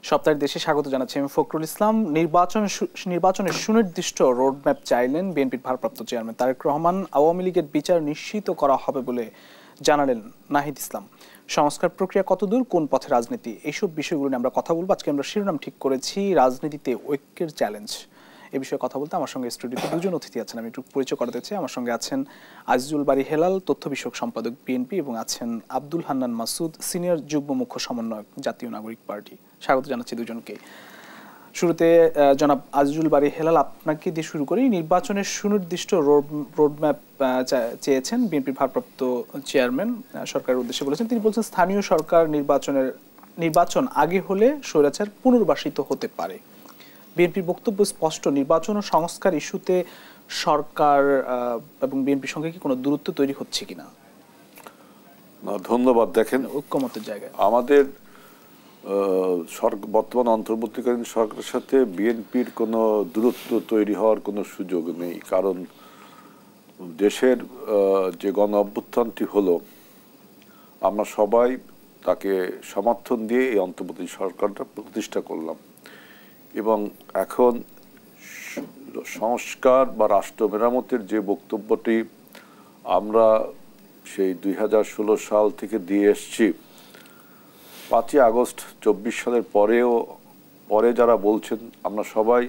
সপ্তাহের দেশে স্বাগত জানাচ্ছি আমি ফখরুল ইসলাম। নির্বাচনের সুনির্দিষ্ট রোডম্যাপ চাইলেন বিএনপির ভারপ্রাপ্ত চেয়ারম্যান তারেক রহমান। আওয়ামী লীগের বিচার নিশ্চিত করা হবে বলে জানালেন নাহিদ ইসলাম। সংস্কার প্রক্রিয়া কতদূর, কোন পথে রাজনীতি, এইসব বিষয়গুলো নিয়ে আমরা কথা বলবো। আজকে আমরা শিরোনাম ঠিক করেছি রাজনীতিতে ঐক্যের চ্যালেঞ্জ। এ বিষয়ে কথা বলতে আমার সঙ্গে স্টুডিওতে দুজন অতিথি আছেন, আমি একটু পরিচয় করাতে চাই। আমার সঙ্গে আছেন আজিজুল বারী হেলাল, তথ্য বিষয়ক সম্পাদক বিএনপি, এবং আছেন আব্দুল হান্নান মাসুদ, সিনিয়র যুগ্ম মুখ্য সমন্বয়ক জাতীয় নাগরিক পার্টি। স্বাগত জানাচ্ছি দুজনকে। শুরুতে জনাব আজিজুল বারী হেলাল, আপনাকে দিয়ে শুরু করি। নির্বাচনের সুনির্দিষ্ট রোডম্যাপ চেয়েছেন বিএনপির ভারপ্রাপ্ত চেয়ারম্যান, সরকারের উদ্দেশ্যে বলেছেন। তিনি বলছেন স্থানীয় সরকার নির্বাচন আগে হলে স্বৈরাচার পুনর্বাসিত হতে পারে। বিএনপির বক্তব্য স্পষ্ট, নির্বাচন ও সংস্কার ইস্যুতে সরকার এবং বিএনপির সঙ্গে কি কোনো দূরত্ব তৈরি হচ্ছে কিনা? ধন্যবাদ। দেখেন, ঐক্যমতের জায়গায় আমাদের বর্তমান অন্তর্বর্তীকালীন সরকারের সাথে বিএনপির কোনো দূরত্ব তৈরি হওয়ার কোনো সুযোগ নেই। কারণ দেশের যে গণ অভ্যুত্থানটি হলো, আমরা সবাই তাকে সমর্থন দিয়ে এই অন্তর্বর্তী সরকারটা প্রতিষ্ঠা করলাম। এবং এখন সংস্কার বা রাষ্ট্র মেরামতের যে বক্তব্যটি আমরা সেই 2016 সাল থেকে দিয়ে এসছি, 5ই আগস্ট 24 সালের পরে যারা বলছেন, আমরা সবাই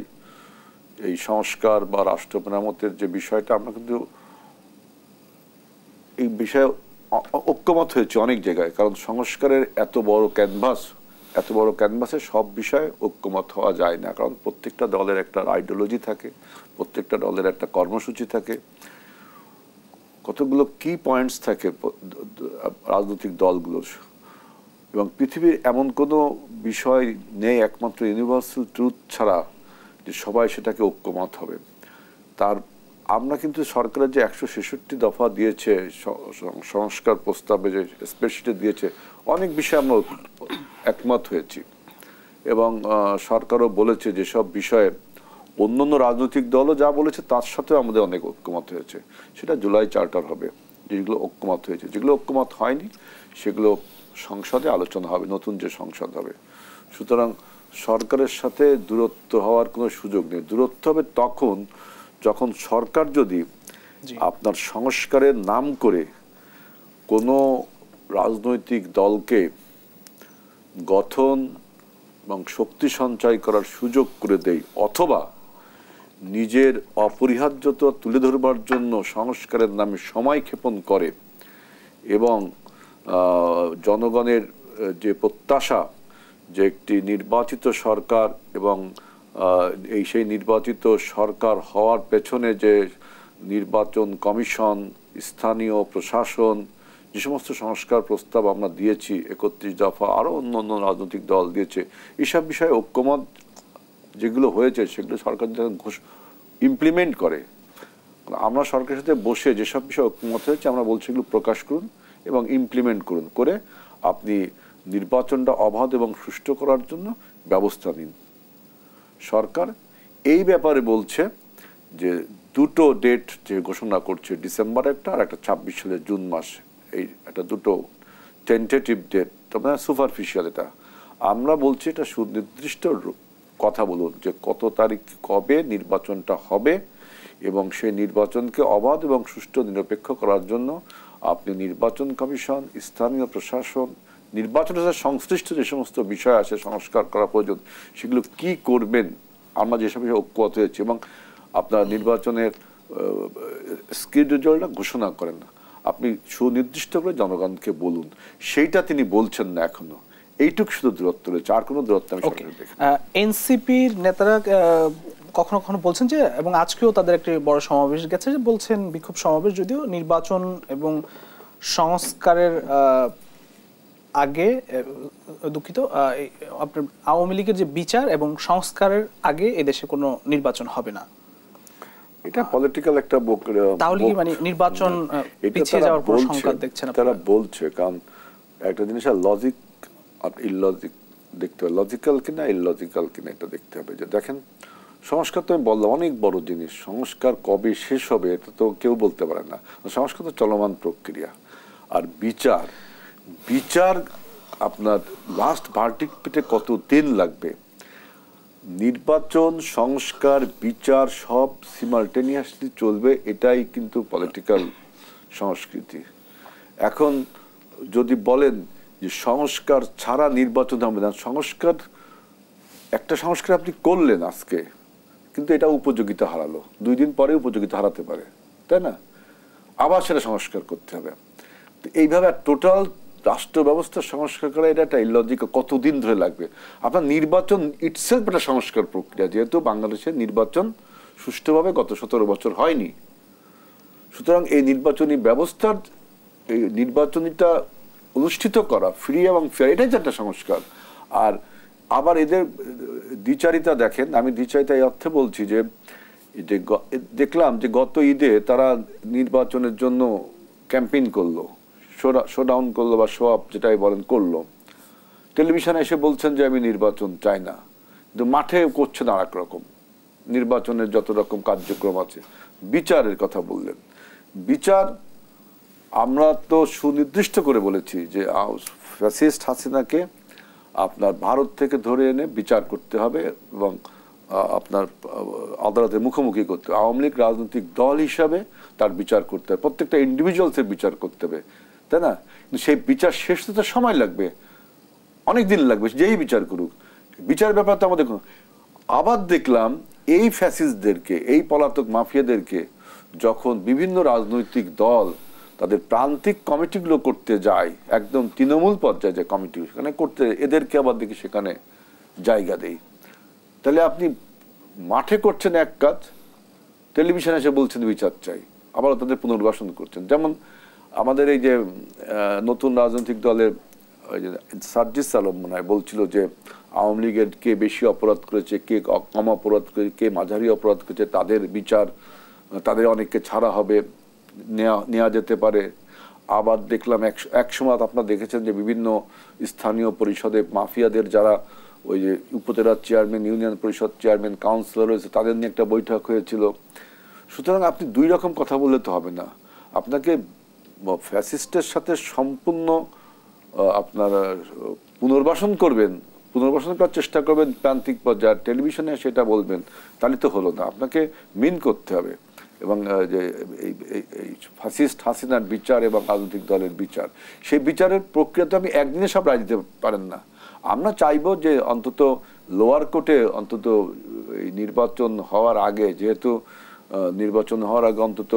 এই সংস্কার বা রাষ্ট্র মেরামতের যে বিষয়টা, আমরা কিন্তু এই বিষয়ে ঐক্যমত হয়েছে অনেক জায়গায়। কারণ সংস্কারের এত বড় ক্যানভাসে সব বিষয়ে ঐক্যমত হওয়া যায় না। কারণ প্রত্যেকটা দলের একটা আইডিওলজি থাকে, প্রত্যেকটা দলের একটা কর্মসূচি থাকে, কতগুলো কি পয়েন্টস থাকে রাজনৈতিক দলগুলোর। এবং পৃথিবীর এমন কোনো বিষয় নেই একমাত্র ইউনিভার্সাল ট্রুথ ছাড়া যে সবাই সেটাকে ঐক্যমত হবে। আমরা কিন্তু সরকারের যে 166 দফা দিয়েছে সংস্কার প্রস্তাবে, যে স্প্রেডশিটে দিয়েছে, অনেক বিষয়ে আমরা একমত হয়েছি। এবং সরকারও বলেছে যেসব বিষয়ে অন্যান্য রাজনৈতিক দলও যা বলেছে তার সাথেও আমাদের অনেক ঐক্যমত হয়েছে। সেটা জুলাই চার্টার হবে, যেগুলো ঐক্যমত হয়েছে। যেগুলো ঐক্যমত হয়নি সেগুলো সংসদে আলোচনা হবে, নতুন যে সংসদ হবে। সুতরাং সরকারের সাথে দূরত্ব হওয়ার কোনো সুযোগ নেই। দূরত্ব হবে তখন যখন সরকার যদি আপনার সংস্কারের নাম করে কোনো রাজনৈতিক দলকে গঠন এবং শক্তি সঞ্চয় করার সুযোগ করে দেয়, অথবা নিজের অপরিহার্যতা তুলে ধরবার জন্য সংস্কারের নামে সময় ক্ষেপণ করে, এবং জনগণের যে প্রত্যাশা যে একটি নির্বাচিত সরকার এবং সেই নির্বাচিত সরকার হওয়ার পেছনে যে নির্বাচন কমিশন, স্থানীয় প্রশাসন, যে সমস্ত সংস্কার প্রস্তাব আমরা দিয়েছি 31 দফা, আরও অন্য রাজনৈতিক দল দিয়েছে, এইসব বিষয়ে ঐক্যমত যেগুলো হয়েছে সেগুলো সরকার যখন ইমপ্লিমেন্ট করে, আমরা সরকারের সাথে বসে যেসব বিষয়ে ঐক্যমত হয়েছে আমরা বলছি এগুলো প্রকাশ করুন এবং ইমপ্লিমেন্ট করুন, করে আপনি নির্বাচনটা অবাধ এবং সুষ্ঠু করার জন্য ব্যবস্থা নিন। সরকার এই ব্যাপারে বলছে যে দুটো ডেট যে ঘোষণা করছে, ডিসেম্বর একটা আর একটা 26 সালের জুন মাস, এই একটা দুটো টেন্টেটিভ ডেট, মানে সুপারফিশিয়াল। এটা আমরা বলছি এটা সুনির্দিষ্ট কথা বলুন যে কত তারিখ কবে নির্বাচনটা হবে, এবং সেই নির্বাচনকে অবাধ এবং সুষ্ঠু নিরপেক্ষ করার জন্য আপনি নির্বাচন কমিশন, স্থানীয় প্রশাসন, নির্বাচনের সাথে সংশ্লিষ্ট যে সমস্ত বিষয় আছে সংস্কার করা প্রয়োজন, সেগুলো কি করবেন, আমরা যেসব বিষয়ে ঐক্যমত হয়েছি, এবং আপনার নির্বাচনের স্কেডিউলটা ঘোষণা করেন, আপনি সুনির্দিষ্ট করে জনগণকে বলুন। সেইটা তিনি বলছেন না এখনো। এইটুকু শুধু দূরত্ব রয়েছে, আর কোনো দূরত্ব আমি দেখি। এনসিপির নেতারা কখনো কখনো বলছেন যে, এবং আজকেও তাদের একটি বড় সমাবেশ গেছে, যে বলছেন বিক্ষোভ সমাবেশ, যদিও নির্বাচন এবং সংস্কারের আগে, দুঃখিত, আপনার আওয়ামী লীগের যে বিচার এবং সংস্কারের আগে এদেশে কোনো নির্বাচন হবে না। এটা পলিটিক্যাল একটা তাহলে কি মানে নির্বাচন পিছিয়ে যাওয়ার কোনো সংকেত দেখছেন তারা বলছে? কারণ একটা জিনিস লজিক আর ইললজিক দেখতে হবে, লজিক্যাল কিনা ইললজিক্যাল কিনা এটা দেখতে হবে। যে দেখেন, সংস্কার তো আমি বললাম অনেক বড় জিনিস, সংস্কার কবে শেষ হবে এটা তো কেউ বলতে পারে না। সংস্কার তো চলমান প্রক্রিয়া। আর বিচার আপনার লাস্ট ভার্ডিক্ট পেতে কত দিন লাগবে? নির্বাচন, সংস্কার, বিচার সব সিমালটেনিয়াসলি চলবে, এটাই কিন্তু পলিটিক্যাল সংস্কৃতি। এখন যদি বলেন যে সংস্কার ছাড়া নির্বাচন হবে না, একটা সংস্কার আপনি করলেন আজকে, কিন্তু এটা উপযোগিতা হারালো, 2 দিন পরে উপযোগিতা হারাতে পারে, তাই না? আবার সেটা সংস্কার করতে হবে। তো এইভাবে টোটাল রাষ্ট্র ব্যবস্থার সংস্কার করা এটা একটা ইলজিক্যাল, কতদিন ধরে লাগবে? আপনার নির্বাচন ইটসেলফ একটা সংস্কার প্রক্রিয়া, যেহেতু বাংলাদেশের নির্বাচন সুষ্ঠুভাবে গত 17 বছর হয়নি। সুতরাং এই নির্বাচনী ব্যবস্থার, এই নির্বাচনীটা অনুষ্ঠিত করা ফ্রি এবং ফেয়ার, এটাই তো একটা সংস্কার। আর আবার এদের দ্বিচারিতা দেখেন, আমি দ্বিচারিতা এই অর্থে বলছি যে দেখলাম যে গত ঈদে তারা নির্বাচনের জন্য ক্যাম্পেইন করলো, শোডাউন করলো বা শো আপ যেটাই বলেন করলো, টেলিভিশনে এসে বলছেন যে আমি নির্বাচন চাই না, কিন্তু মাঠে করছেন আর এক রকম, নির্বাচনের যত রকম কার্যক্রম আছে। বিচারের কথা বললেন, বিচার আমরা তো সুনির্দিষ্ট করে বলেছি যে ফ্যাসিস্ট হাসিনাকে আপনার ভারত থেকে ধরে এনে বিচার করতে হবে এবং আপনার আদালতের মুখোমুখি করতে হবে। আওয়ামী লীগ রাজনৈতিক দল হিসাবে তার বিচার করতে হবে, প্রত্যেকটা ইন্ডিভিজুয়ালসের বিচার করতে হবে, তাই না? কিন্তু সেই বিচার শেষ হতে সময় লাগবে, অনেক দিন লাগবে, যেই বিচার করুক। বিচার ব্যাপার তো আমাদের। আবার দেখলাম এই ফ্যাসিস্টদেরকে, এই পলাতক মাফিয়াদেরকে যখন বিভিন্ন রাজনৈতিক দল তাদের প্রান্তিক কমিটিগুলো করতে যায়, একদম তৃণমূল পর্যায়ে যে কমিটি সেখানে করতে, এদেরকে আবার দেখি সেখানে জায়গা দেই। তাহলে আপনি মাঠে করছেন এক কাজ, টেলিভিশনে এসে বলছেন বিচার চাই, আবার তাদের পুনর্বাসন করছেন। যেমন আমাদের এই যে নতুন রাজনৈতিক দলের ওই যে সার্জিস আলম মনে হয় বলছিল যে আওয়ামী লীগের কে বেশি অপরাধ করেছে, কে কম অপরাধ করেছে, কে মাঝারি অপরাধ করেছে, তাদের বিচার, তাদের অনেককে ছাড়া হবে, নেওয়া যেতে পারে। আবার দেখলাম এক সময় আপনারা দেখেছেন যে বিভিন্ন স্থানীয় পরিষদে মাফিয়াদের যারা ওই যে উপজেলার চেয়ারম্যান, ইউনিয়ন পরিষদ চেয়ারম্যান, কাউন্সিলর রয়েছে, তাদের নিয়ে একটা বৈঠক হয়েছিল। সুতরাং আপনি 2 রকম কথা বললে তো হবে না, আপনাকে ফ্যাসিস্টের সাথে সম্পূর্ণ আপনার পুনর্বাসন করবেন, পুনর্বাসন করার চেষ্টা করবেন প্রান্তিক পর্যায়ে, টেলিভিশনে সেটা বলবেন, তাহলে তো হলো না। আপনাকে মিন করতে হবে। এবং যে এই ফ্যাসিস্ট হাসিনার বিচার এবং রাজনৈতিক দলের বিচার, সেই বিচারের প্রক্রিয়াতে আপনি একদিনে সব রায় দিতে পারেন না। আমরা চাইবো যে অন্তত লোয়ার কোর্টে, অন্তত এই নির্বাচন হওয়ার আগে, যেহেতু নির্বাচন হওয়ার আগে অন্তত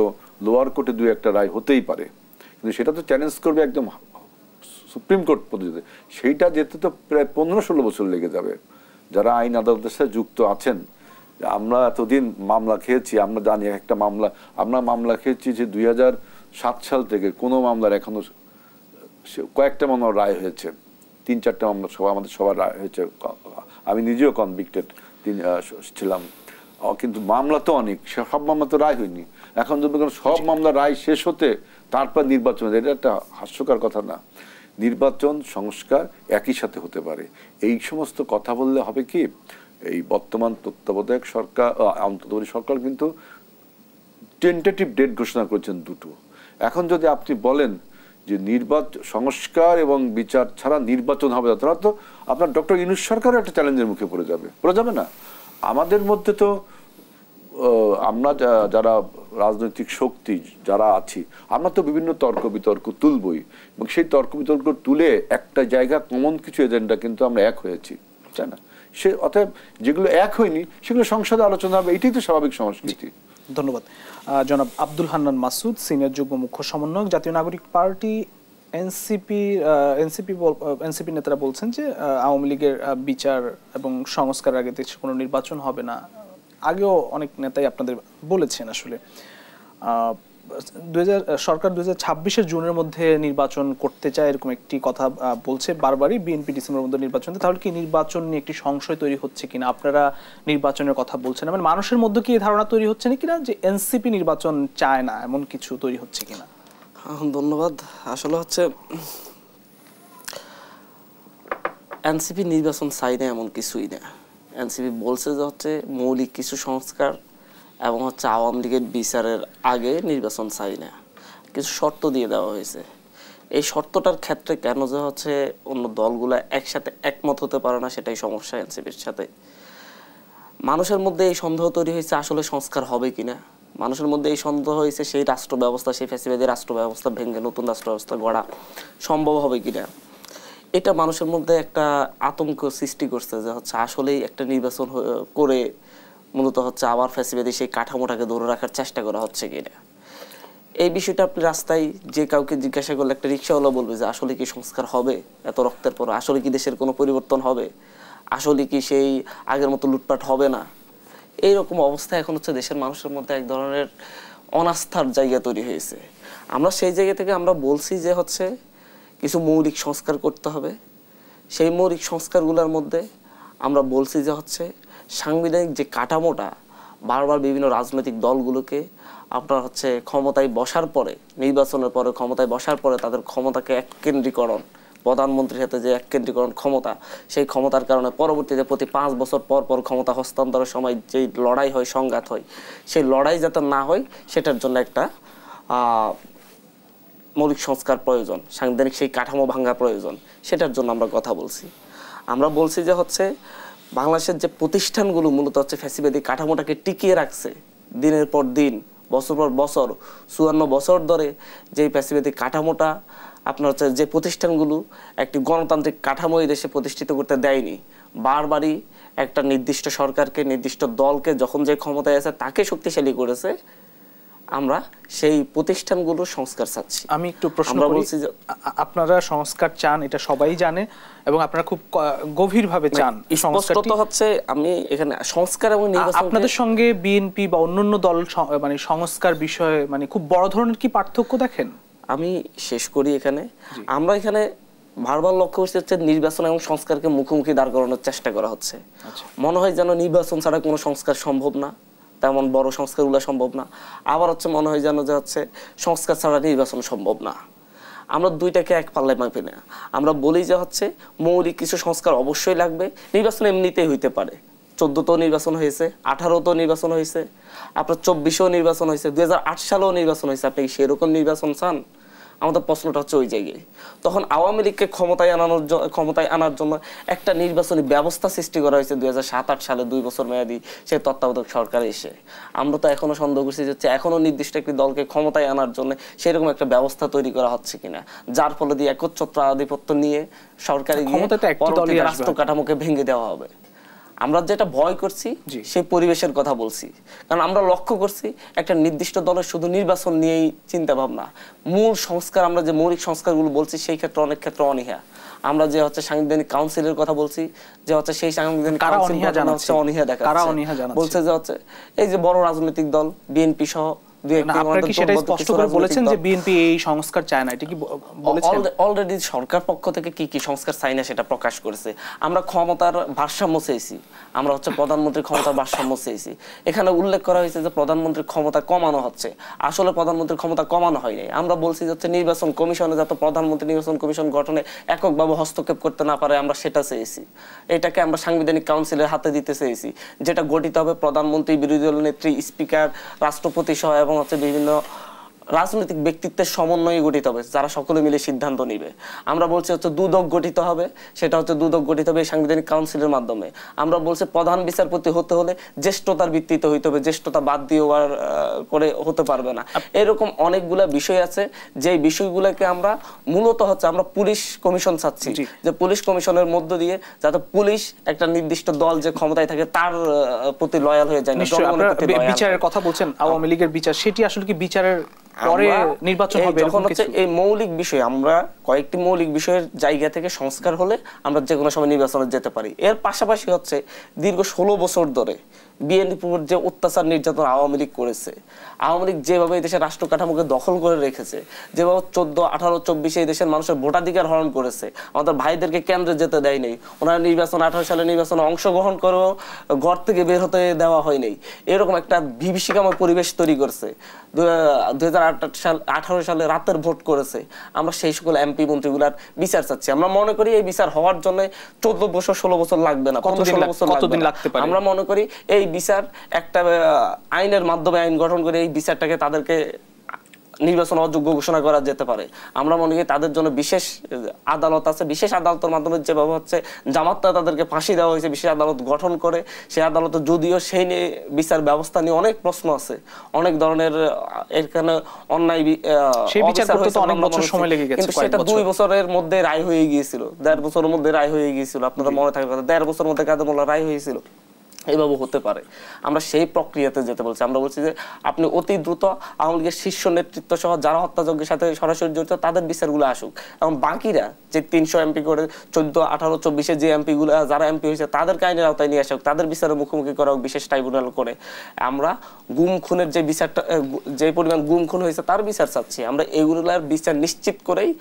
লোয়ার কোর্টে 2-1টা রায় হতেই পারে, কিন্তু সেটা তো চ্যালেঞ্জ করবে একদম সুপ্রিম কোর্ট পদ্ধতিতে, সেইটা যেতে তো প্রায় 15-16 বছর লেগে যাবে। যারা আইন আদালতের সাথে যুক্ত আছেন, আমরা এতদিন মামলা খেয়েছি, আমরা জানি একটা মামলা, আমরা মামলা খেয়েছি যে 2007 সাল থেকে কোনো মামলার এখনো কয়েকটা মামলা রায় হয়েছে, 3-4টা মামলা আমাদের সবার রায় হয়েছে। আমি নিজেও কনভিক্টেড ছিলাম, কিন্তু মামলা তো অনেক, সব মামলা তো রায় হয়নি। এখন যদি সব মামলা রায় শেষ হতে তারপর নির্বাচন, এটা একটা হাস্যকর কথা না। নির্বাচন সংস্কার একই সাথে হতে পারে। এই সমস্ত কথা বললে হবে কি, এই বর্তমান তত্ত্বাবধায়ক সরকার, অন্তর্বর্তী সরকার কিন্তু টেন্টেটিভ ডেট ঘোষণা করেছেন 2টো। এখন যদি আপনি বলেন যে নির্বাচন সংস্কার এবং বিচার ছাড়া নির্বাচন হবে, তাহলে তো আপনার ডক্টর ইউনূস সরকারও একটা চ্যালেঞ্জের মুখে পড়ে যাবে না? আমাদের মধ্যে তো আমরা যারা রাজনৈতিক শক্তি যারা আছি, আমরা তো বিভিন্ন তর্ক বিতর্ক তুলবই, এবং সেই তর্ক বিতর্ক তুলে একটা জায়গা কমন কিছু এজেন্ডা কিন্তু আমরা এক হয়েছি, তাই না? সে অতএব যেগুলো এক হয়নি সেগুলো সংসদে আলোচনা হবে, এটাই তো স্বাভাবিক সংস্কৃতি। ধন্যবাদ। জনাব আব্দুল হান্নান মাসুদ, সিনিয়র যুগ্ম মুখ্য সমন্বয়ক, জাতীয় নাগরিক পার্টি এনসিপি নেতারা বলছেন যে আওয়ামী লীগের বিচার এবং সংস্কার আগে দেশে কোনো নির্বাচন হবে না। আগেও অনেক নেতাই আপনাদের বলেছেন আসলে সরকার 2026 জুনের মধ্যে নির্বাচন করতে চায়, এরকম একটি কথা বলছে বারবারই। বিএনপি ডিসেম্বরের মধ্যে নির্বাচন, তাহলে কি নির্বাচন নিয়ে একটি সংশয় তৈরি হচ্ছে কিনা? আপনারা নির্বাচনের কথা বলছেন, মানে মানুষের মধ্যে কি এই ধারণা তৈরি হচ্ছে না কিনা যে এনসিপি নির্বাচন চায় না, এমন কিছু তৈরি হচ্ছে কিনা? ধন্যবাদ। আসলে হচ্ছে এনসিপি নির্বাচন চাই না এমন কিছুই না। এনসিপি বলছে যে হচ্ছে মৌলিক কিছু সংস্কার এবং হচ্ছে আওয়ামী লীগের বিচারের আগে নির্বাচন চাই না, কিছু শর্ত দিয়ে দেওয়া হয়েছে। এই শর্তটার ক্ষেত্রে কেন যে হচ্ছে অন্য দলগুলো একসাথে একমত হতে পারে না, সেটাই সমস্যা এনসিপির সাথে। মানুষের মধ্যে এই সন্দেহ তৈরি হয়েছে আসলে সংস্কার হবে কিনা, মানুষের মধ্যে এই সন্দেহ হয়েছে সেই রাষ্ট্র ব্যবস্থা, সেই ফ্যাসিবাদী রাষ্ট্র ব্যবস্থা ভেঙে নতুন রাষ্ট্র ব্যবস্থা গড়া সম্ভব হবে কিনা। এটা মানুষের মধ্যে একটা আতঙ্ক সৃষ্টি করছে যে হচ্ছে আসলেই একটা নির্বাচন করে মূলত হচ্ছে আবার ফ্যাসিবাদী সেই কাঠামোটাকে ধরে রাখার চেষ্টা করা হচ্ছে কিনা। এই বিষয়টা আপনি রাস্তায় যে কাউকে জিজ্ঞাসা করলে একটা রিক্সাওয়ালা বলবে যে আসলে কি সংস্কার হবে এত রক্তের পর, আসলে কি দেশের কোনো পরিবর্তন হবে, আসলে কি সেই আগের মতো লুটপাট হবে না। এইরকম অবস্থা এখন হচ্ছে দেশের মানুষের মধ্যে এক ধরনের অনাস্থার জায়গা তৈরি হয়েছে। আমরা সেই জায়গা থেকে আমরা বলছি যে হচ্ছে কিছু মৌলিক সংস্কার করতে হবে। সেই মৌলিক সংস্কারগুলোর মধ্যে আমরা বলছি যে হচ্ছে সাংবিধানিক যে কাঠামোটা বারবার বিভিন্ন রাজনৈতিক দলগুলোকে আপনার হচ্ছে ক্ষমতায় বসার পরে, নির্বাচনের পরে ক্ষমতায় বসার পরে তাদের ক্ষমতাকে এককেন্দ্রীকরণ, প্রধানমন্ত্রীর হাতে যে এককেন্দ্রীকরণ ক্ষমতা, সেই ক্ষমতার কারণে পরবর্তীতে প্রতি 5 বছর পর পর ক্ষমতা হস্তান্তরের সময় যেই লড়াই হয়, সংঘাত হয়, সেই লড়াই যাতে না হয় সেটার জন্য একটা মৌলিক সংস্কার প্রয়োজন, সাংবিধানিক সেই কাঠামো ভাঙা প্রয়োজন। সেটার জন্য আমরা কথা বলছি। আমরা বলছি যে হচ্ছে বাংলাদেশের যে প্রতিষ্ঠানগুলো মূলত হচ্ছে ফ্যাসিবাদী কাঠামোটাকে টিকিয়ে রাখছে দিনের পর দিন, বছর পর বছর, 54 বছর ধরে যেই ফ্যাসিবাদী কাঠামোটা আপনার হচ্ছে যে প্রতিষ্ঠানগুলো একটি গণতান্ত্রিক কাঠামো এই দেশে প্রতিষ্ঠিত করতে দেয়নি, বারবারই একটা নির্দিষ্ট সরকারকে, নির্দিষ্ট দলকে যখন যে ক্ষমতায় আছে তাকে শক্তিশালী করেছে। আমরা সেই প্রতিষ্ঠানগুলো সংস্কার চাচ্ছি। আমি একটু প্রশ্ন করি, আপনারা সংস্কার চান এটা সবাই জানে এবং আপনারা খুব গভীরভাবে চান স্পষ্টত হচ্ছে। আমি এখানে সংস্কার এবং নির্বাচন, আপনাদের সঙ্গে বিএনপি বা অন্যান্য দল মানে সংস্কার বিষয়ে মানে খুব বড় ধরনের কি পার্থক্য দেখেন? আমি শেষ করি এখানে। আমরা এখানে বারবার লক্ষ্য করছি হচ্ছে নির্বাচন এবং সংস্কারকে মুখোমুখি দাঁড় করানোর চেষ্টা করা হচ্ছে। মনে হয় যেন নির্বাচন ছাড়া কোনো সংস্কার সম্ভব না, তেমন বড় সংস্কারগুলো সম্ভব না। আবার হচ্ছে মনে হয় যেন যে হচ্ছে সংস্কার ছাড়া নির্বাচন সম্ভব না। আমরা দুইটাকে এক পাল্লায় মাপি না। আমরা বলি যে হচ্ছে মৌলিক কিছু সংস্কার অবশ্যই লাগবে। নির্বাচন এমনিতেই হইতে পারে, 14তেও নির্বাচন হয়েছে, 18তেও নির্বাচন হয়েছে, আপনার 24এও নির্বাচন হয়েছে, 2008 সালেও নির্বাচন হয়েছে। আপনি কি সেরকম নির্বাচন চান? আমাদের প্রশ্নটা হচ্ছে ওই জায়গায়। তখন আওয়ামী লীগকে ক্ষমতায় আনার জন্য একটা নির্বাচনী ব্যবস্থা সৃষ্টি করা হয়েছে 2007-08 সালে, 2 বছর মেয়াদী সেই তত্ত্বাবধায়ক সরকার এসে। আমরা তো এখনো সন্দেহ করছি যে এখনো নির্দিষ্ট একটি দলকে ক্ষমতায় আনার জন্য সেরকম একটা ব্যবস্থা তৈরি করা হচ্ছে কিনা, যার ফলে দিয়ে একচ্ছত্র আধিপত্য নিয়ে সরকারি রাষ্ট্র কাঠামোকে ভেঙে দেওয়া হবে। আমরা যেটা ভয় করছি সেই পরিবেশের কথা বলছি। কারণ আমরা লক্ষ্য করছি একটা নির্দিষ্ট দলের শুধু নির্বাচন নিয়েই চিন্তা ভাবনা, মূল সংস্কার আমরা যে মৌলিক সংস্কারগুলো বলছি সেই ক্ষেত্রে অনেক ক্ষেত্রে অনীহা। আমরা যে হচ্ছে সাংবিধানিক কাউন্সিলের কথা বলছি, যে হচ্ছে সেই সাংবিধানিক অনীহা দেখা বলছে যে হচ্ছে এই যে বড় রাজনৈতিক দল বিএনপি সহ অলরেডি সরকার পক্ষ থেকে কি কি সংস্কার চাই না সেটা প্রকাশ করেছে। আমরা ক্ষমতার ভারসাম্য চেয়েছি, আমরা হচ্ছে প্রধানমন্ত্রীর ক্ষমতার ভারসাম্য চেয়েছি। এখানে উল্লেখ করা হয়েছে যে প্রধানমন্ত্রীর ক্ষমতা কমানো হচ্ছে, আসলে প্রধানমন্ত্রীর ক্ষমতা কমানো হয় নাই। আমরা বলছি যে নির্বাচন কমিশনে যাতে প্রধানমন্ত্রী নির্বাচন কমিশন গঠনে এককভাবে হস্তক্ষেপ করতে না পারে, আমরা সেটা চেয়েছি। এটাকে আমরা সাংবিধানিক কাউন্সিলের হাতে দিতে চেয়েছি, যেটা গঠিত হবে প্রধানমন্ত্রী, বিরোধী দল নেত্রী, স্পিকার, রাষ্ট্রপতি সহ এবং হচ্ছে বিভিন্ন রাজনৈতিক ব্যক্তিত্বের সমন্বয়ে গঠিত হবে, যারা সকলে মিলে সিদ্ধান্ত নিবে। আমরা বলছি হচ্ছে দুদক গঠিত হবে, সেটা হচ্ছে দুদক গঠিত হবে সাংবিধানিক কাউন্সিলের মাধ্যমে। আমরা বলছি প্রধান বিচারপতি হতে হলে জ্যেষ্ঠতার ভিত্তিতে হইতে হবে, জ্যেষ্ঠতা বাদ দিয়ে করে হতে পারবে না। এরকম অনেকগুলা বিষয় আছে, যে বিষয়গুলোকে আমরা মূলত হচ্ছে আমরা পুলিশ কমিশন চাচ্ছি, যে পুলিশ কমিশনের মধ্য দিয়ে যাতে পুলিশ একটা নির্দিষ্ট দল যে ক্ষমতায় থাকে তার প্রতি লয়াল হয়ে যায় না। বিচারের কথা বলছেন, আওয়ামী লীগের বিচার, সেটি আসলে কি বিচারের পরে নির্বাচন হবে? যখন হচ্ছে এই মৌলিক বিষয়, আমরা কয়েকটি মৌলিক বিষয়ের জায়গা থেকে সংস্কার হলে আমরা যে কোনো সময় নির্বাচনে যেতে পারি। এর পাশাপাশি হচ্ছে দীর্ঘ 16 বছর ধরে বিএনপির যে অত্যাচার নির্যাতন আওয়ামী লীগ করেছে, আওয়ামী লীগ যেভাবে এই দেশের রাষ্ট্র কাঠামোকে দখল করে রেখেছে, যেভাবে 14, 18, 24 এই দেশের মানুষের ভোটাধিকার হরণ করেছে, আমাদের ভাইদেরকে কেন্দ্রে যেতে দেয় নাই, ওনারা নির্বাচন 18 সালে নির্বাচনে অংশগ্রহণ করেও ঘর থেকে বের হতে দেওয়া হয় নাই, এরকম একটা বিভীষিকাময় পরিবেশ তৈরি করছে। 2018 সালে রাতের ভোট করেছে। আমরা সেই সকল এমপি মন্ত্রীগুলার বিচার চাচ্ছি। আমরা মনে করি এই বিচার হওয়ার জন্য 14 বছর 16 বছর লাগবে না, কতদিন লাগতে পারে। আমরা মনে করি এই বিচার একটা আইনের মাধ্যমে আইন গঠন করে এই বিচারটাকে তাদেরকে নির্বাচন অযোগ্য ঘোষণা করা যেতে পারে। আমরা মনে করি তাদের জন্য বিশেষ আদালত আছে, বিশেষ আদালতের মাধ্যমে যেভাবে হচ্ছে জামাতটা তাদেরকে ফাঁসি দেওয়া হয়েছে, বিশেষ আদালত গঠন করে সেই আদালতে যদিও সেই নিয়ে বিচার ব্যবস্থা নিয়ে অনেক প্রশ্ন আছে, অনেক ধরনের এখানে অন্যায় কিন্তু সেটা 2 বছরের মধ্যে রায় হয়ে গিয়েছিল, 1.5 বছরের মধ্যে রায় হয়ে গিয়েছিল। আপনাদের মনে থাকবে 1.5 বছরের মধ্যে কাদের মোল্লা রায় হয়েছিল। এইভাবে হতে পারে, আমরা সেই প্রক্রিয়াতে যেতে বলছি। আমরা বলছি যে আপনি অতি দ্রুত আওয়ামী লীগের শীর্ষ নেতৃত্ব সহ যারা হত্যাযজ্ঞের সাথে সরাসরি জড়িত তাদের বিচারগুলো আসুক, এবং বাকিরা যে 300 এমপি করে 14, 18, 24 যে এমপি গুলো যারা এমপি হয়েছে তাদেরকে আইনের আওতায় নিয়ে আসুক, তাদের বিচারের মুখোমুখি করা হোক বিশেষ ট্রাইব্যুনাল করে। আমরা গুম খুনের যে বিচারটা, যে পরিমাণ গুম খুন হয়েছে তার বিচার চাচ্ছি। আমরা এগুলোর বিচার নিশ্চিত করেই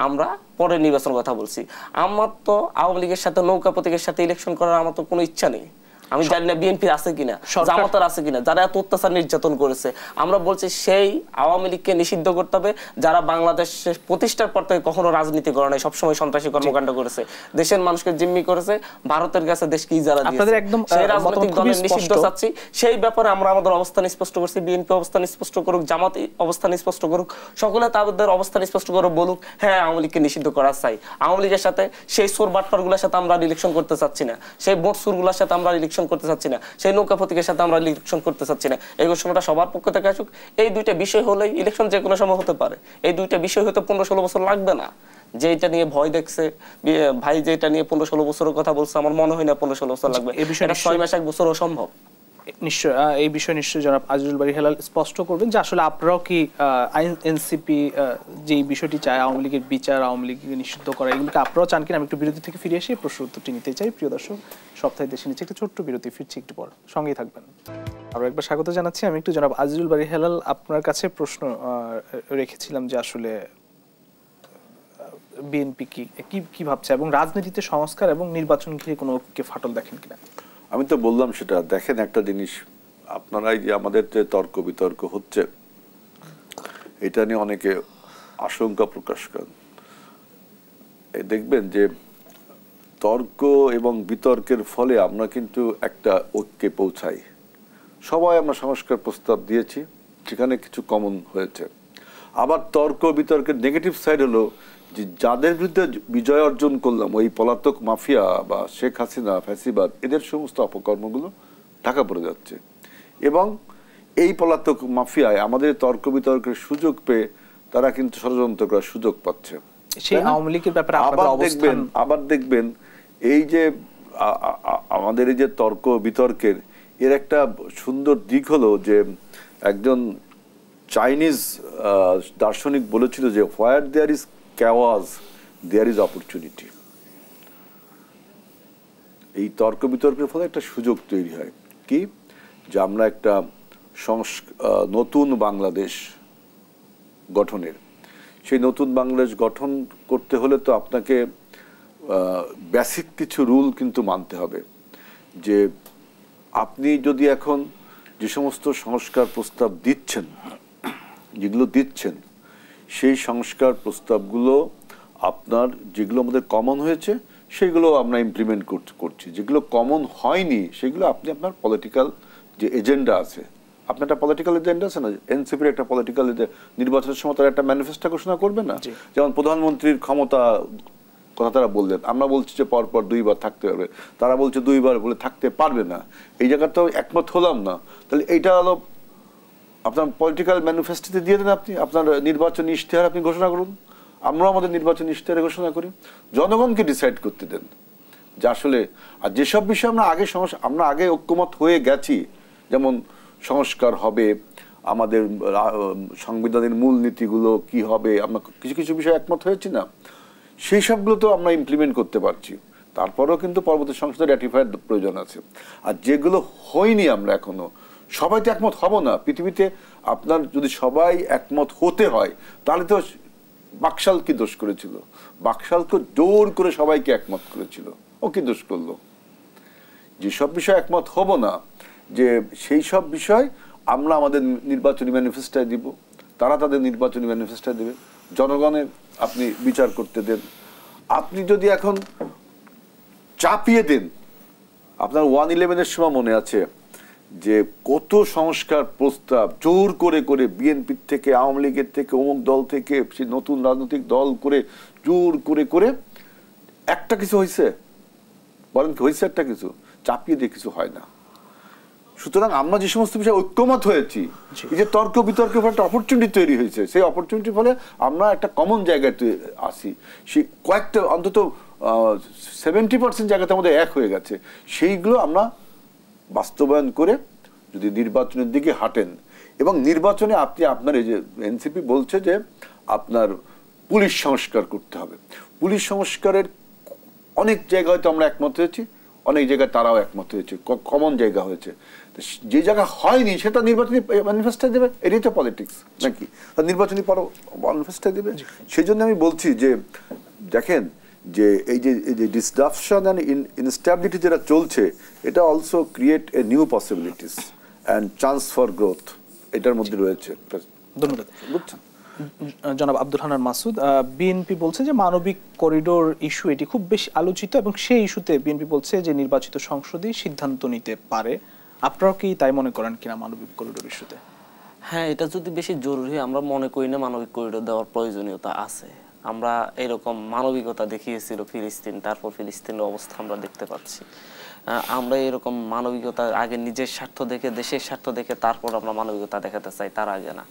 আমরা পরে নির্বাচনের কথা বলছি। আমার তো আওয়ামী লীগের সাথে নৌকা প্রতীকের সাথে ইলেকশন করার আমার তো কোনো ইচ্ছা নেই। আমি জানি না বিএনপি আছে কিনা, জামাতের আছে কিনা, যারা এত অত্যাচার নির্যাতন করেছে। আমরা বলছি সেই আওয়ামী লীগকে নিষিদ্ধ করতে হবে যারা বাংলাদেশ প্রতিষ্ঠার পর থেকে কখনো রাজনীতি করে নাই, সবসময় সন্ত্রাসী কর্মকাণ্ড করেছে, দেশের মানুষকে জিম্মি করেছে, ভারতের কাছে দেশকে ইজারা দিয়েছে। সেই রাজনৈতিক দলের নিষিদ্ধ চাচ্ছি। সেই ব্যাপারে আমরা আমাদের অবস্থান স্পষ্ট করছি, বিএনপি অবস্থান স্পষ্ট করুক, জামাত অবস্থান স্পষ্ট করুক, সকলে তাদের অবস্থান স্পষ্ট করে বলুক হ্যাঁ আওয়ামী লীগকে নিষিদ্ধ করা চাই। আওয়ামী লীগের সাথে সেই সোর বাটপারগুলোর সাথে আমরা ইলেকশন করতে চাচ্ছি না, সেই ভোট সুরগুলোর সাথে আমরা ইলেকশন করতে চাচ্ছি না, সেই নৌকা প্রতীকের সাথে আমরা ইলেকশন করতে চাচ্ছি না। এই ঘোষণাটা সবার পক্ষ থেকে আসুক। এই 2টা বিষয় হলেই ইলেকশন যে কোনো সময় হতে পারে। এই 2টা বিষয় হতে 15-16 বছর লাগবে না। যেটা নিয়ে ভয় দেখছে ভাই, যেটা নিয়ে 15-16 বছরের কথা বলছে, আমার মনে হয় না 15-16 বছর লাগবে। এটা 6 মাস 1 বছরও সম্ভব। নিশ্চয় এই বিষয়ে নিশ্চয়ই জনাব আজিজুল বারী হেলাল স্পষ্ট করবেন যে আসলে আপনারাও কি এনসিপি যে বিষয়টি চায়, আওয়ামী লীগের বিচার, আওয়ামী লীগকে নিষিদ্ধ করা, এগুলোকে আপনারাও চান কিনা? আমি একটু বিরতি থেকে ফিরে এসে প্রশ্ন উত্তরটি নিতে চাই। প্রিয় দর্শক, সপ্তাহে দেশে নিচে একটা ছোট্ট বিরতি, ফিরছি একটু পর, সঙ্গেই থাকবেন। আরও একবার স্বাগত জানাচ্ছি। আমি একটু জনাব আজিজুল বারী হেলাল আপনার কাছে প্রশ্ন রেখেছিলাম যে আসলে বিএনপি কি ভাবছে এবং রাজনীতিতে সংস্কার এবং নির্বাচন ঘিরে কোনো ফাটল দেখেন কিনা? আমি তো বললাম সেটা। দেখেন একটা জিনিস, আপনারাই যে আমাদের যে তর্ক বিতর্ক হচ্ছে এটা নিয়ে অনেকে আশঙ্কা প্রকাশ করেন। দেখবেন যে তর্ক এবং বিতর্কের ফলে আমরা কিন্তু একটা ঐক্যে পৌঁছাই। সবাই আমরা সংস্কার প্রস্তাব দিয়েছি, সেখানে কিছু কমন হয়েছে। আবার তর্ক বিতর্কের নেগেটিভ সাইড হলো যে যাদের বিরুদ্ধে বিজয় অর্জন করলাম, ওই পলাতক মাফিয়া বা শেখ হাসিনা, ফ্যাসিবাদ, এদের সমস্ত অপকর্মগুলো ঢাকা পড়ে যাচ্ছে, এবং এই পলাতক মাফিয়ায় আমাদের তর্ক বিতর্কের সুযোগ পেয়ে তারা কিন্তু ষড়যন্ত্র করার সুযোগ পাচ্ছে। আবার দেখবেন এই যে আমাদের এই যে তর্ক বিতর্কের এর একটা সুন্দর দিক হলো যে একজন চাইনিজ দার্শনিক বলেছিল যে where there is chaos there is opportunity। এই তর্ক বিতর্কের ফলে একটা সুযোগ তৈরি হয় কি, যে আমরা একটা নতুন বাংলাদেশ গঠনের, সেই নতুন বাংলাদেশ গঠন করতে হলে তো আপনাকে বেসিক কিছু রুল কিন্তু মানতে হবে। যে আপনি যদি এখন যে সমস্ত সংস্কার প্রস্তাব দিচ্ছেন, যেগুলো দিচ্ছেন, সেই সংস্কার প্রস্তাবগুলো আপনার যেগুলো আমাদের কমন হয়েছে সেগুলো আমরা ইমপ্লিমেন্ট করছি, যেগুলো কমন হয়নি সেগুলো আপনি আপনার পলিটিক্যাল যে এজেন্ডা আছে, আপনার একটা পলিটিক্যাল এজেন্ডা আছে না, এনসিপির একটা পলিটিক্যাল নির্বাচনের সময় তারা একটা ম্যানিফেস্টো ঘোষণা করবে না। যেমন প্রধানমন্ত্রীর ক্ষমতা কথা তারা বললেন, আমরা বলছি যে পরপর 2 বার থাকতে পারবে, তারা বলছে 2 বার বলে থাকতে পারবে না। এই জায়গাটাও একমত হলাম না। তাহলে এইটা হলো আপনার পলিটিক্যাল ম্যানিফেস্টোতে দিয়ে দেন, আপনি আপনার নির্বাচনী ইশতেহার আপনি ঘোষণা করুন, আমরা আমাদের নির্বাচনী ইশতেহারে ঘোষণা করি, জনগণকে ডিসাইড করতে দেন যে আসলে। আর যেসব বিষয়ে আমরা আগে ঐক্যমত হয়ে গেছি, যেমন সংস্কার হবে, আমাদের সংবিধানের মূল নীতিগুলো কি হবে, আমরা কিছু কিছু বিষয়ে একমত হয়েছি না, সেই সবগুলো তো আমরা ইমপ্লিমেন্ট করতে পারছি। তারপরেও কিন্তু পরবর্তী সংসদে র্যাটিফাইয়ের প্রয়োজন আছে। আর যেগুলো হয়নি আমরা এখনো, সবাই তো একমত হব না পৃথিবীতে। আপনার যদি সবাই একমত হতে হয় তাহলে তো বাকশাল কি দোষ করেছিল? বাকশালকে জোর করে সবাইকে একমত করেছিল, ও কি দোষ করলো? যেসব বিষয়ে একমত হব না, যে সেই সব বিষয় আমরা আমাদের নির্বাচনী ম্যানিফেস্টোয় দিব, তারা তাদের নির্বাচনী ম্যানিফেস্টোয় দেবে, জনগণের আপনি বিচার করতে দেন। আপনি যদি এখন চাপিয়ে দেন, আপনার 1/11-এর সময় মনে আছে যে কত সংস্কার প্রস্তাব জোর করে করে বিএনপি থেকে, আওয়ামী লীগের থেকে, অমুক দল থেকে, সেই নতুন রাজনৈতিক দল করে জোর করে করে একটা কিছু হয়েছে? বলেন কি হয়েছে? একটা কিছু চাপিয়ে দিয়ে কিছু হয় না। সুতরাং আমরা যে সমস্ত বিষয়ে ঐক্যমত হয়েছি, এই যে তর্ক বিতর্কের ফলে একটা অপরচুনিটি তৈরি হয়েছে, সেই অপরচুনিটির ফলে আমরা একটা কমন জায়গায় আসি। সেই কয়েকটা অন্তত 70% জায়গাতে আমাদের এক হয়ে গেছে। সেইগুলো আমরা বাস্তবায়ন করে যদি নির্বাচনের দিকে হাঁটেন, এবং নির্বাচনে আপনি আপনার এই যে এনসিপি বলছে যে আপনার পুলিশ সংস্কার করতে হবে, পুলিশ সংস্কারের অনেক জায়গায় তো আমরা একমত হয়েছি, অনেক জায়গায় তারাও একমত হয়েছে, কমন জায়গা হয়েছে। যে জায়গা হয়নি সেটা নির্বাচনী ম্যানিফেস্টো দেবে, এটাই তো পলিটিক্স নাকি? নির্বাচনী ম্যানিফেস্টো দেবে। সেই জন্য আমি বলছি যে দেখেন যে এই যে ডিসরাপশন অ্যান্ড ইনস্ট্যাবিলিটি যেটা চলছে, এটা also create a new possibilities and chance for growth এটার মধ্যে রয়েছে। ধন্যবাদ। বুঝছেন জনাব আব্দুল হান্নান মাসুদ, বিএনপি বলছে যে মানবিক করিডোর ইস্যু এটি খুব বেশি আলোচিত, এবং সেই ইস্যুতে বিএনপি বলছে যে নির্বাচিত সংসদই সিদ্ধান্ত নিতে পারে। আপনারাও কি তাই মনে করেন কিনা মানবিক করিডোর ইস্যুতে? হ্যাঁ, এটা যদি বেশি জরুরি, আমরা মনে করি না মানবিক করিডোর দেওয়ার প্রয়োজনীয়তা আছে। আমরা এরকম মানবিকতা দেখিয়েছিল ফিলিস্তিন, তারপর ফিলিস্তিনের অবস্থা আমরা দেখতে পাচ্ছি। আমরা এরকম মানবিকতা আগে নিজের স্বার্থ দেখে, দেশের স্বার্থ দেখে তারপর আমরা মানবিকতা দেখাতে চাই, তার আগে না।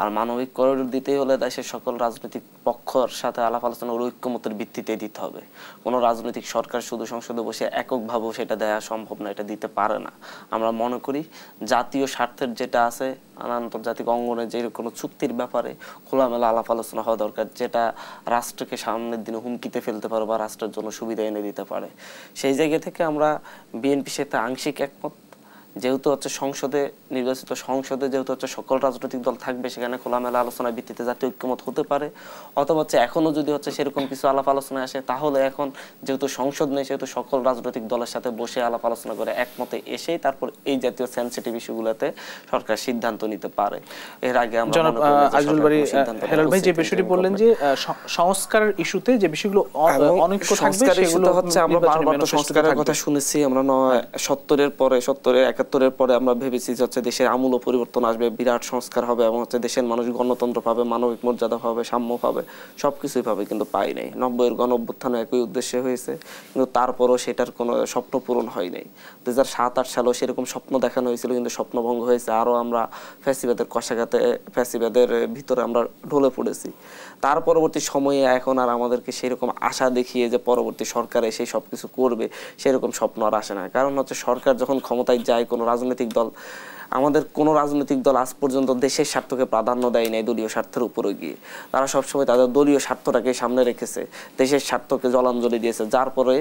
আর মানবিক করিডোর দিতেই হলে দেশের সকল রাজনৈতিক পক্ষের সাথে আলাপ আলোচনার ঐক্যমতের ভিত্তিতে দিতে হবে। কোনো রাজনৈতিক সরকার শুধু সংসদে বসে এককভাবেও সেটা দেওয়া সম্ভব না, এটা দিতে পারে না। আমরা মনে করি জাতীয় স্বার্থের যেটা আছে, আন্তর্জাতিক অঙ্গনে যে কোনো চুক্তির ব্যাপারে খোলামেলা আলাপ আলোচনা হওয়া দরকার, যেটা রাষ্ট্রকে সামনের দিনে হুমকিতে ফেলতে পারে বা রাষ্ট্রের জন্য সুবিধা এনে দিতে পারে। সেই জায়গা থেকে আমরা বিএনপির সাথে আংশিক একমত। যেহেতু হচ্ছে সংসদে, নির্বাচিত সংসদে যেহেতু হচ্ছে সকল রাজনৈতিক দল থাকবে, সেখানে খোলামেলা আলোচনার ভিত্তিতে জাতীয় ঐক্যমত হতে পারে। অথবা হচ্ছে এখনো যদি হচ্ছে সেরকম কিছু আলাপ আলোচনায় আসে, তাহলে এখন যেহেতু সংসদ নেই, সেহেতু সকল রাজনৈতিক দলের সাথে বসে আলাপ আলোচনা করে একমতে এসেই তারপর এই জাতীয় সেনসিটিভ ইস্যুগুলোতে সরকার সিদ্ধান্ত নিতে পারে। এর আগে আমরা হেলাল ভাই যে বিষয়টি বললেন যে সংস্কারের ইস্যুতে যে বিষয়গুলো অনৈক্য থাকবে, সেগুলো হচ্ছে আমরা বারবার তো সংস্কারের কথা শুনেছি। আমরা 70-এর পরে, 70-71-এর পরে আমরা ভেবেছি যে হচ্ছে দেশের আমূল পরিবর্তন আসবে, বিরাট সংস্কার হবে এবং হচ্ছে দেশের মানুষ গণতন্ত্র পাবে, মানবিক মর্যাদা পাবে, সাম্য পাবে, সবকিছুই পাবে, কিন্তু পাই নাই। 90-এর গণ-অভ্যুত্থান একই উদ্দেশ্যে হয়েছে, কিন্তু তারপরও সেটার কোনো স্বপ্ন পূরণ হয় নাই। 2007-8 সালেও সেরকম স্বপ্ন দেখানো হয়েছিল, কিন্তু স্বপ্নভঙ্গ হয়েছে। আরও আমরা ফ্যাসিবাদের কষাঘাতে, ফ্যাসিবাদের ভিতরে আমরা ঢলে পড়েছি। তার পরবর্তী সময়ে এখন আর আমাদেরকে সেরকম আশা দেখিয়ে যে পরবর্তী সরকার এসে সব কিছু করবে, সেরকম স্বপ্ন আর আসে না। কারণ হচ্ছে সরকার যখন ক্ষমতায় যায়, কোনো রাজনৈতিক দল, আমাদের কোনো রাজনৈতিক দল আজ পর্যন্ত দেশের স্বার্থকে প্রাধান্য দেয় নাই দলীয় স্বার্থের উপরে গিয়ে। তারা সবসময় তাদের দলীয় স্বার্থটাকে সামনে রেখেছে, দেশের স্বার্থকে জলাঞ্জলি দিয়েছে, যার পরে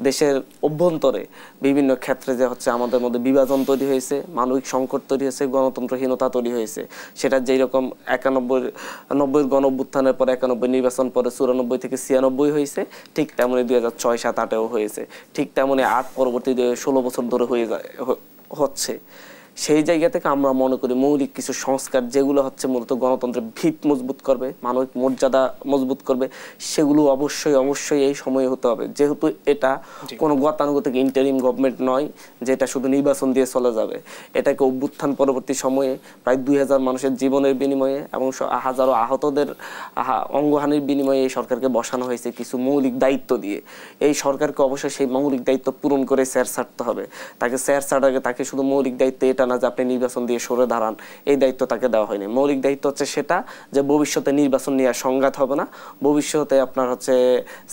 দেশের অভ্যন্তরে বিভিন্ন ক্ষেত্রে যে হচ্ছে আমাদের মধ্যে বিভাজন তৈরি হয়েছে, মানবিক সংকট তৈরি হয়েছে, গণতন্ত্রহীনতা তৈরি হয়েছে। সেটা যেই রকম 91-90-এর গণ-অভ্যুত্থানের পরে 91 নির্বাচন পরে 94 থেকে 96 হয়েছে, ঠিক তেমনি 2006-07-08-এও হয়েছে, ঠিক তেমনি 8 পরবর্তী 16 বছর ধরে হচ্ছে। সেই জায়গা থেকে আমরা মনে করি মৌলিক কিছু সংস্কার যেগুলো হচ্ছে মূলত গণতন্ত্রের ভিত মজবুত করবে, মানবিক মর্যাদা মজবুত করবে, সেগুলো অবশ্যই এই সময়ে হতে হবে। যেহেতু এটা কোনো গতানুগতিক ইন্টারিম গভর্নমেন্ট নয় যেটা শুধু নির্বাচন দিয়ে চলে যাবে। এটাকে অভ্যুত্থান পরবর্তী সময়ে প্রায় 2000 মানুষের জীবনের বিনিময়ে এবং হাজারো আহতদের অঙ্গহানির বিনিময়ে এই সরকারকে বসানো হয়েছে কিছু মৌলিক দায়িত্ব দিয়ে। এই সরকারকে অবশ্যই সেই মৌলিক দায়িত্ব পূরণ করে স্যার ছাড়তে হবে। তাকে শুধু মৌলিক দায়িত্ব এটা না যে আপনি নির্বাচন দিয়ে সরে দাঁড়ান, এই দায়িত্ব তাকে দেওয়া হয়নি। মৌলিক দায়িত্ব হচ্ছে সেটা যে ভবিষ্যতে নির্বাচন নিয়ে সংঘাত হবে না, ভবিষ্যতে আপনার হচ্ছে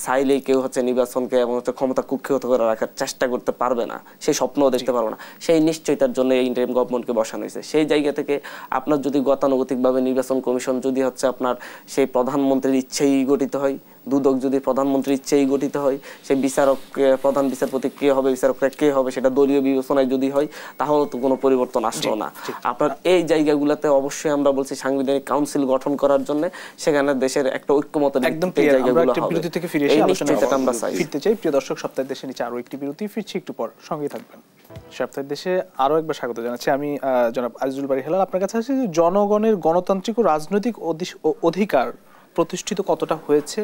চাইলেই কেউ হচ্ছে নির্বাচনকে এবং হচ্ছে ক্ষমতা কুক্ষিগত করে রাখার চেষ্টা করতে পারবে না, সেই স্বপ্নও দেখতে পারবে না। সেই নিশ্চয়তার জন্য এই ইন্টারিম গভর্নমেন্টকে বসানো হয়েছে। সেই জায়গা থেকে আপনার যদি গতানুগতিকভাবে নির্বাচন কমিশন যদি হচ্ছে আপনার সেই প্রধানমন্ত্রীর ইচ্ছেই গঠিত হয়, দুদক যদি প্রধানমন্ত্রীর ইচ্ছেই গঠিত হয়, সেই বিচারক, প্রধান বিচারপতি কে হবে, বিচারকরা কে হবে, সেটা দলীয় বিবেচনায় যদি হয়, তাহলে তো কোনো পরিবর্তন আসলো না। আপনার এই জায়গাগুলোতে অবশ্যই আমরা বলছি সাংবিধানিক কাউন্সিল গঠন করার জন্য, সেখানে দেশের একটা ঐক্যমতের জায়গাগুলো হবে। ফিরতে চাই প্রিয় দর্শক, সপ্তাহের দেশে নিচে আরো একটি বিরতি, ফিরছি একটু পর, সঙ্গে থাকবেন। সপ্তাহের দেশে আরো একবার স্বাগত জানাচ্ছি। আমি জনাব আজিজুল বারী হেলাল আপনার কাছে আসছি যে জনগণের গণতান্ত্রিক ও রাজনৈতিক অধিকার প্রতিষ্ঠিত কতটা হয়েছে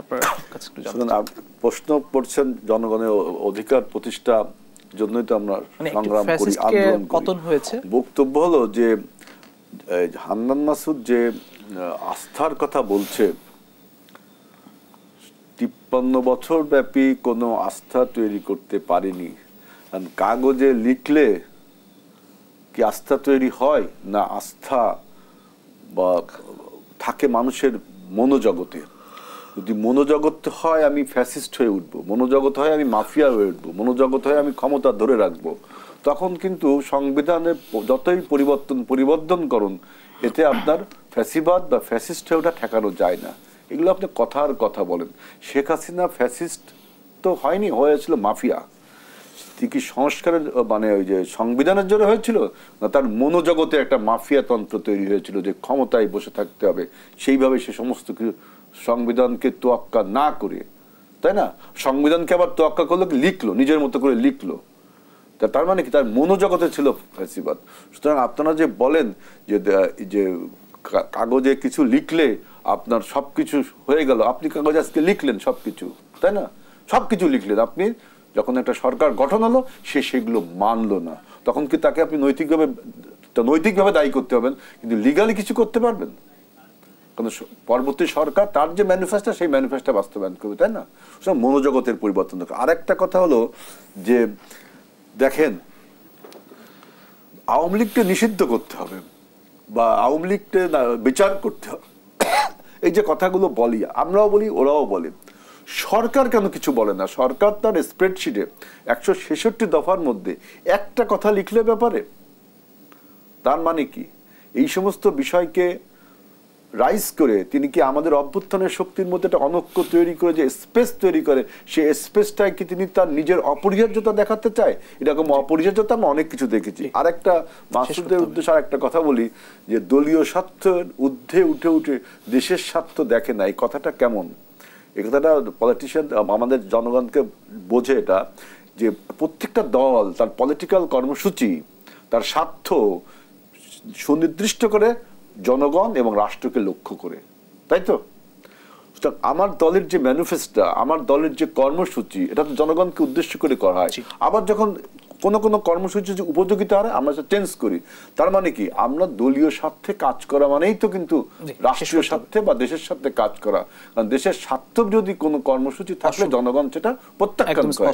আপনার কাছে একটু জানতে চাই। প্রশ্ন করছেন জনগণের অধিকার প্রতিষ্ঠা জন্যই তো আমরা মানে একটি সংগ্রাম করি, ফ্যাসিস্টকে আন্দোলন করি। পতন হয়েছে। বক্তব্য হলো যে হান্নান মাসুদ যে আস্থার কথা বলছে, 53 বছর ব্যাপী কোনো আস্থা তৈরি করতে পারেনি। কারণ কাগজে লিখলে কি আস্থা তৈরি হয়, না আস্থা বা থাকে মানুষের মনোজগতে। যদি মনোজগৎ হয় আমি ফ্যাসিস্ট হয়ে উঠবো, মনোজগৎ হয় আমি মাফিয়া হয়ে উঠবো, মনোজগৎ হয় আমি ক্ষমতা ধরে রাখবো, তখন কিন্তু সংবিধানের যতই পরিবর্তন করুন, এতে আপনার ফ্যাসিবাদ বা ফ্যাসিস্ট হয়ে ওটা ঠেকানো যায় না। এগুলো আপনি কথার কথা বলেন। শেখ হাসিনা ফ্যাসিস্ট তো হয়নি, হয়েছিল মাফিয়া। কি সংস্কারের মানে ওই যে সংবিধানের জন্য হয়েছিল না, তার মনোজগতে একটা মাফিয়া তন্ত্র তৈরি হয়েছিল যে ক্ষমতায় বসে থাকতে হবে, সেইভাবে সে সমস্ত কিছু সংবিধানকে তোয়াক্কা না করে, তাই না, সংবিধানকে আবার তোয়াক্কা করলো, লিখলো নিজের মতো করে লিখলো। তার মানে কি তার মনোজগতে ছিল ফ্যাসিবাদ। সুতরাং আপনারা যে বলেন যে কাগজে কিছু লিখলে আপনার সবকিছু হয়ে গেল, আপনি কাগজে আজকে লিখলেন সবকিছু, তাই না, সবকিছু লিখলেন। আপনি যখন একটা সরকার গঠন হলো সে সেগুলো মানলো না, তখন কি তাকে আপনি নৈতিকভাবে দায়ী করতে হবেন, কিন্তু লিগালি কিছু করতে পারবেন? কারণ পরবর্তী সরকার তার যে ম্যানিফেস্টো সেই ম্যানিফেস্টো বাস্তবায়ন করবে, তাই না? মনোজগতের পরিবর্তন দরকার। আরেকটা কথা হলো যে দেখেন, আওয়ামী লীগকে নিষিদ্ধ করতে হবে বা আওয়ামী লীগকে বিচার করতে হবে, এই যে কথাগুলো বলি, আমরাও বলি, ওরাও বলে, সরকার কেন কিছু বলে না? সরকার তার স্প্রেডশিটে 166 দফার মধ্যে একটা কথা লিখলে ব্যাপারে, তার মানে কি এই সমস্ত বিষয়কে রাইজ করে তিনি কি আমাদের অভ্যুত্থানের শক্তির মধ্যে একটা অনৈক্য তৈরি করে যে স্পেস তৈরি করে, সেই স্পেসটাই কি তিনি তার নিজের অপরিহার্যতা দেখাতে চায়? এরকম অপরিহার্যতা আমরা অনেক কিছু দেখেছি। আর একটা মাসুদের উদ্দেশ্যে আর একটা কথা বলি, যে দলীয় স্বার্থের ঊর্ধ্বে উঠে উঠে দেশের স্বার্থ দেখে না, এই কথাটা কেমন? এই কথাটা পলিটিশিয়ান আমাদের জনগণকে বোঝে, এটা যে প্রত্যেকটা দল তার পলিটিক্যাল কর্মসূচি, তার স্বার্থ সুনির্দিষ্ট করে জনগণ এবং রাষ্ট্রকে লক্ষ্য করে, তাই তো? আমার দলের যে ম্যানিফেস্টো, আমার দলের যে কর্মসূচি, এটা তো জনগণকে উদ্দেশ্য করে করা হয়। আবার যখন কোনো কর্মসূচি উপযোগিতা হয় আমরা সেটা চেঞ্জ করি। তার মানে কি আমরা দলীয় স্বার্থে কাজ করা মানেই তো কিন্তু রাষ্ট্রীয় স্বার্থে বা দেশের স্বার্থে কাজ করা। কারণ দেশের স্বার্থ যদি কোনো কর্মসূচি থাকলে জনগণ সেটা প্রত্যাখ্যান করে।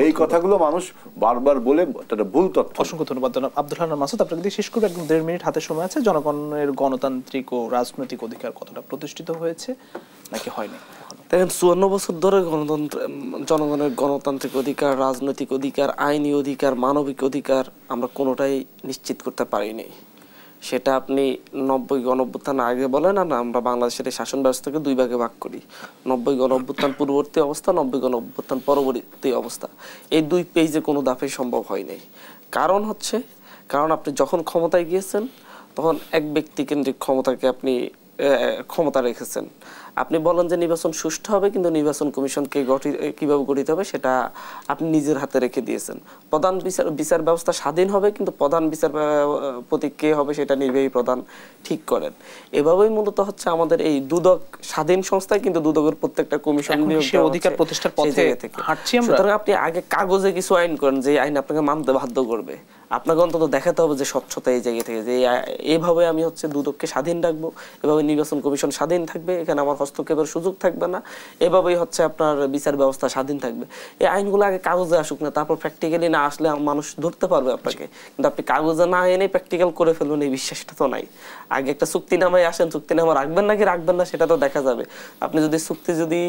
এই কথাগুলো মানুষ বারবার বলে তারা ভুল তথ্য। অসংখ্য ধন্যবাদ আব্দুল হান্নান মাসুদ। আপনাকে দিয়ে শেষ করবো, একদম 1.5 মিনিট হাতে সময় আছে। জনগণের গণতান্ত্রিক ও রাজনৈতিক অধিকার কতটা প্রতিষ্ঠিত হয়েছে নাকি হয়নি? দেখেন, 54 বছর ধরে জনগণের গণতান্ত্রিক অধিকার, রাজনৈতিক অধিকার, আইনি অধিকার, মানবিক অধিকার আমরা কোনোটাই নিশ্চিত করতে পারিনি। সেটা আপনি 90 গণঅভ্যুত্থান আগে বলেন, আর আমরা বাংলাদেশের এই শাসন ব্যবস্থাকে 2 ভাগে ভাগ করি, 90 গণঅভ্যুত্থান পূর্ববর্তী অবস্থা, 90 গণঅভ্যুত্থান পরবর্তী অবস্থা। এই 2 পেজে কোনো দাফেই সম্ভব হয়নি। কারণ আপনি যখন ক্ষমতায় গিয়েছেন তখন এক ব্যক্তি কেন্দ্রিক ক্ষমতাকে আপনি ক্ষমতা রেখেছেন। আপনি বলেন যে নির্বাচন সুষ্ঠু হবে, কিন্তু নির্বাচন কমিশনকে কিভাবে গঠিত হবে সেটা আপনি নিজের হাতে রেখে দিয়েছেন। প্রধান বিচার ব্যবস্থা স্বাধীন হবে, কিন্তু প্রধান বিচারপতি কে হবে সেটা নির্বাহী প্রধান ঠিক করেন। এভাবেই মূলত হচ্ছে আমাদের এই দুদক স্বাধীন সংস্থায়, কিন্তু দুদকের প্রত্যেকটা কমিশন অধিকার প্রতিষ্ঠার পথে হাঁটছি আমরা। সুতরাং আপনি আগে কাগজে কিছু আইন করেন, যে আইন আপনাকে মানতে বাধ্য করবে। আপনাকে অন্তত দেখাতে হবে যে স্বচ্ছতা এই জায়গা থেকে, যে এইভাবে আমি দুদককে স্বাধীন রাখবো, এভাবে নির্বাচন কমিশন স্বাধীন থাকবে, এখানে আমার হস্তক্ষেপের সুযোগ থাকবে না, এভাবেই আপনার বিচার ব্যবস্থা স্বাধীন থাকবে। এই আইনগুলো আগে কাগজে আসুক না, তারপর প্র্যাকটিক্যালি না আসলে মানুষ ধরতে পারবে আপনাকে। কিন্তু আপনি কাগজে না এনে প্র্যাকটিক্যাল করে ফেলবেন, এই বিশ্বাসটা তো নাই। আগে একটা চুক্তিনামায় আসেন, চুক্তিনামা রাখবেন নাকি রাখবেন না সেটা তো দেখা যাবে। আপনি যদি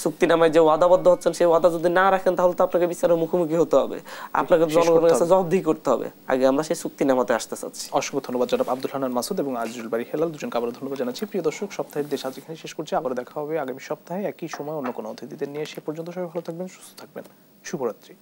চুক্তিনামায় যে ওয়াদাবদ্ধ হচ্ছেন সেই ওয়াদা যদি না রাখেন, তাহলে তো আপনাকে বিচারের মুখোমুখি হতে হবে, আপনাকে জনগণের কাছে জবাবদিহি করতে হবে। আগে আমরা সেই চুক্তিনামাতে আসতে চাচ্ছি। অসংখ্য ধন্যবাদ জনাব আব্দুল হান্নান মাসুদ এবং আজিজুল বারী হেলাল, দুজনকে আবারও ধন্যবাদ জানাচ্ছি। প্রিয় দর্শক, সপ্তাহের দেশ আজ এখানে শেষ করছি। আবারও দেখা হবে আগামী সপ্তাহে একই সময় অন্য কোনো অতিথিদের নিয়ে। সে পর্যন্ত সবাই ভালো থাকবেন, সুস্থ থাকবেন। শুভরাত্রি।